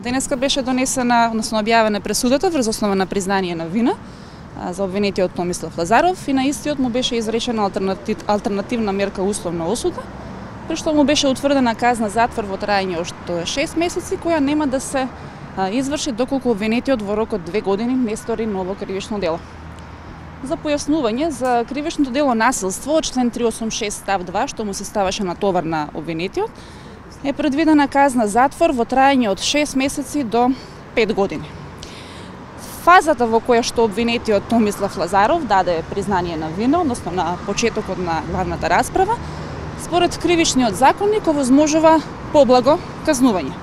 Денеска беше донесена, односно објавена пресудата врз основа на признание на вина за обвинетиот Томислав Лазаров и на истиот му беше изречена алтернативна мерка условна осуда, при што му беше утврдена казна затвор во траење од 6 месеци, која нема да се изврши доколку обвинетиот во рок од 2 години не стори ново кривично дело. За појаснување, за кривичното дело насилство од член 386 став 2, што му се ставаше на товар на обвинетиот, е предвидена казна затвор во траење од 6 месеци до 5 години. Фазата во која што обвинетиот Томислав Лазаров даде признание на вина, односно на почетокот на главната расправа, според кривичниот законник овозможува поблаго казнување.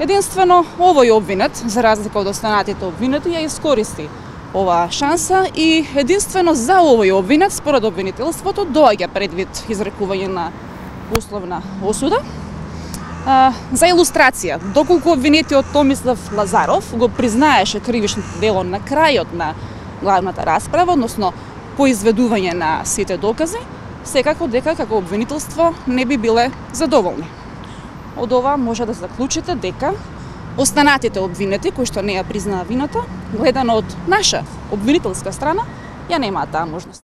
Единствено овој обвинет, за разлика од останатите обвинети, ја искористи оваа шанса и единствено за овој обвинет, според обвинителството, доаѓа предвид изрекување на условна осуда. За илустрација, доколку обвинетиот Томислав Лазаров го признаеше кривичното дело на крајот на главната расправа, односно по изведување на сите докази, секако дека како обвинителство не би биле задоволни. Од ова може да заклучите дека останатите обвинети кои што не ја признаа вината, гледано од наша обвинителска страна, ја немаат таа можност.